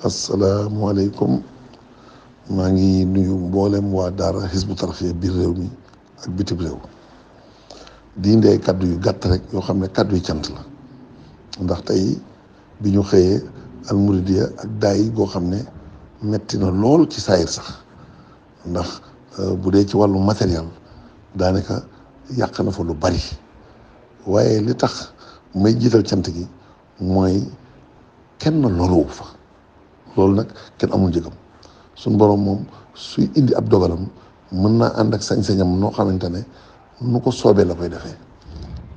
asalaamualeykum maa ngi nuyu mboolem waa daara Hizbut Tarqiyyah biir réew mi ak bitim réew di indi ay kaddu yu gàtt rek yoo xam ne kaddu yu cant la ndax tey bi ñu xëyee almuridiya ak daay goo xam ne metti na lool ci saayir sax ndax bu dee ci wàllu matériel daanaka yàq na fa lu bari waaye li tax may jiital cant gi mooy kenn loruwu fa loolu nag kenn amul njëgam suñ borom moom suy indi ab dogalam mën naa ànd ak sañ-sañam noo xamante ne nu ko soobee la koy defee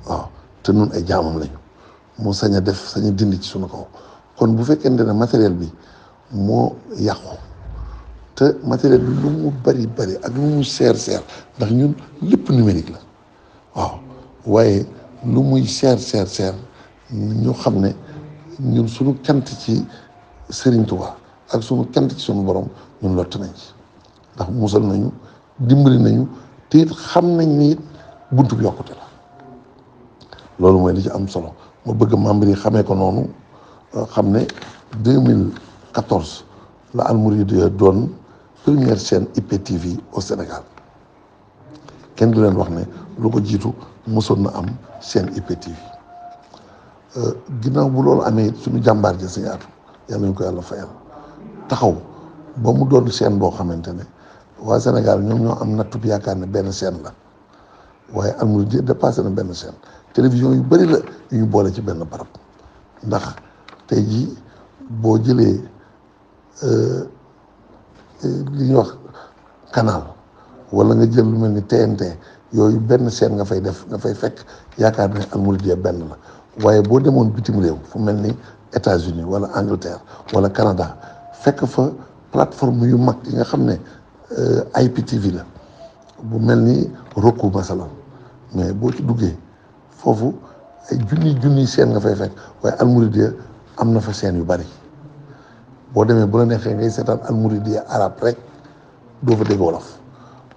waaw te nun ay jaamam lañu mu sañ a def sañ a dindi ci suñu kaw kon bu fekkente ne matériel bi moo yàqu te matériel bi lu mu bari bari ak lu mu seer seer ndax ñun lépp numérique la waaw waaye lu muy seer seer seer ñu xam ne ñun suñu cant ci Serigne Touba ak sunu cant ci sunu borom ñun lott nañ ci ndax musal nañu dimbali nañu te it xam nañ ni it buntu bi yokkute la loolu mooy li ci am solo ma bëgg membre yi xamee ko noonu xam ne 2014 la Al Mouridiyyah doon première chaîne IPTV au Sénégal kenn du leen wax ne lu ko jiitu mosoon na am chaîne IPTV ginnaaw bu loolu amee suñu jàmbaar ja Sëñ Aatu yàlla ñu ko yàlla fayal taxaw ba mu doon chaîne boo xamante ne waa Sénégal ñoom ñoo am nattub yaakaar ne benn chaîne la waaye Al Mouridiyyah dépassé na benn chaîne télévision yu bëri la yu ñu boole ci benn barab ndax tey jii boo jëlee li ñuy wax canal wala nga jël lu mel ni TNT yooyu benn chaîne nga fay def nga fay fekk yaakaar ne Al Mouridiyyah benn la waaye boo demoon bitim réew fu mel ni États-Unis wala Angleterre wala Canada fekk fa plateforme yu mag yi nga xam ne IPTV la bu mel ni Roku masalan mais boo ci duggee foofu ay junni chaîne nga fay fekk waaye Al Mouridiyyah am na fa chaîne yu bari boo demee bu la neexee ngay seetaan Al Mouridiyyah arabe rek doo fa dégg wolof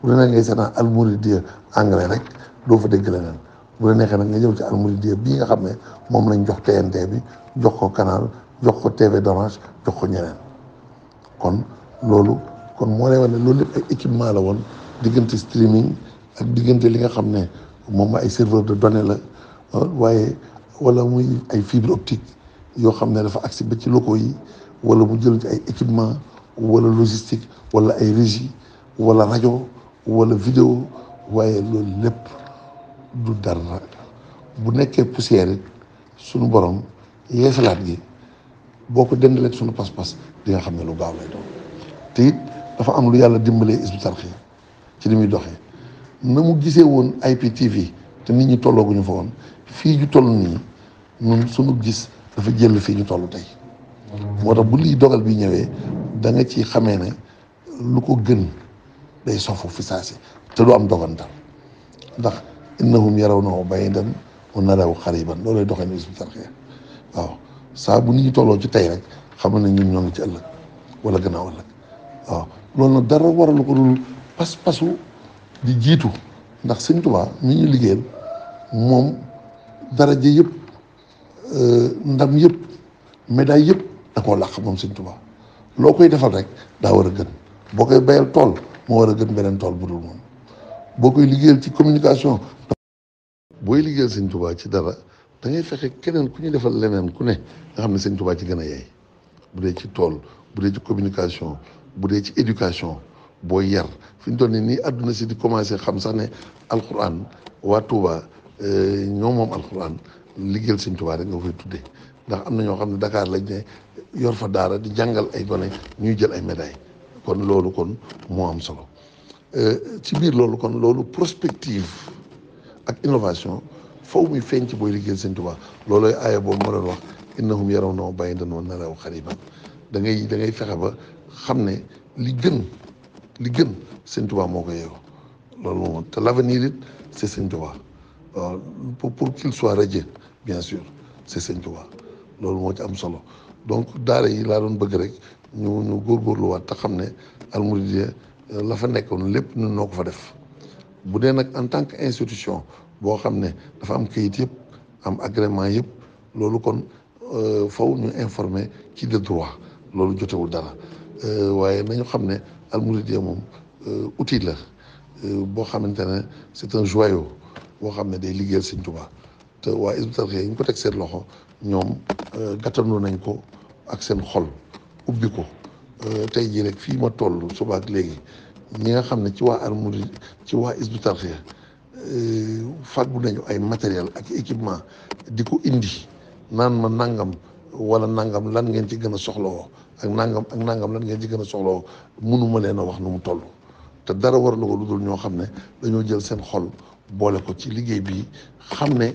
bu la neexee ngay seetaan Al Mouridiyyah anglais rek doo fa dégg leneen bu la neexee nag nga ñëw ci Al Mouridiyyah bii nga xam ne moom lañ jox TNT bi jox ko canal jox ko TV d'Orange jox ko ñeneen kon loolu kon moo lay wax ne loolu lépp ay équipement la woon diggante streaming ak diggante li nga xam ne moom ay serveur de données la waaye wala muy ay fibre optique yoo xam ne dafa agsi ba ci locaux yi wala mu jël ci ay équipement wala logistique wala ay régie wala rajo wala vidéo waaye loolu lépp du dara bu nekkee poussière it suñu borom yeesalaat gi boo ko dendalee suñu pas-pas di nga xam ne lu gaaw lay doon te it dafa am lu yàlla dimbalee Hizbut Tarqiyyah ci li muy doxee na mu gisee woon IPTV te nit ñi tollooguñu fa woon fii ñu toll nii ñun suñu gis dafa jël fii ñu toll tey moo tax bu lii dogal bi ñëwee da nga ci xamee ne lu ko gën day sofu fi saasi te du am dogantal ndax innahum yarawnahu ba'iidan wa naraahu qariiban loolay doxee ne Hizbut Tarqiyyah waaw saa bu nit ñi tolloo ci tey rek xam ne ñun ñoo ngi ci ëllëg wala gannaaw ëllëg waaw loolu nag dara waralu ko dul pas-pasu di jiitu ndax Sëñ Tuubaa mi ñu liggéeyal moom daraja yëpp ndam yëpp médaille yëpp da koo làq moom Sëñ Tuubaa loo koy defal rek daa war a gën boo koy bayal tool moo war a gën beneen tool bu dul moom boo koy liggéeyal ci communication booy liggéeyal Sëñ Tuubaa ci dara da ngay fexe keneen ku ñu defal leneen ku ne nga xam ne Sëñ Tuubaa ci gën a yeey bu dee ci tool bu dee ci communication bu dee ci éducation booy yar fi ñu toll nii àdduna si di commencé xam sax ne alxuraan waa Touba ñoo moom alxuraan liggéeyal Sëñ Tuubaa rek nga koy tuddee ndax am na ñoo xam ne Dakar lañ ne yor fa daara di jàngal ay gone ñuy jël ay médailles kon loolu kon moo am solo ci biir loolu kon loolu prospective ak innovation foofu muy feeñ ci booy liggéeyal Sëñ Tuubaa loolooy aaya boobu ma doon wax innahum yarawnahu ba'iidan wa naraahu qariiban da ngay fexe ba xam ne li gën Sëñ Tuubaa moo ko yeewoo loolu moom te l'avenir it c'est Sëñ Tuubaa waaw pour qu'il soit radieux bien sûr c'est Sëñ Tuubaa loolu moo ci am solo donc daara yi laa doon bëgg rek ñu góorgóorluwaat te xam ne Al Mouridiyyah la fa nekkoon lépp ñun noo ko fa def bu dee nag en tant que institution boo xam ne dafa am kayit yëpp am agrément yëpp loolu kon faw ñu informer ci de droit loolu jotewul dara waaye nañu xam ne almouridiyyah moom outil la boo xamante ne c'est un joyau boo xam ne day liggéeyal Sëñ Tuubaa te waa Hizbut Tarqiyyah yi ñu ko teg seen loxo ñoom gàttandu nañ ko ak seen xol ubbi ko tey jii rek fii ma toll suba ak léegi ñi nga xam ne ci waa almouride ci waa Hizbut Tarqiyyah fàggu nañu ay matériel ak équipement di ko indi naan ma nangam wala nangam lan ngeen ci gën a soxlawoo ak nangam lan ngeen ci gën a soxlawoo mënuma leen a wax nu mu toll te dara war la ko lu dul ñoo xam ne dañoo jël seen xol boole ko ci liggéey bi xam ne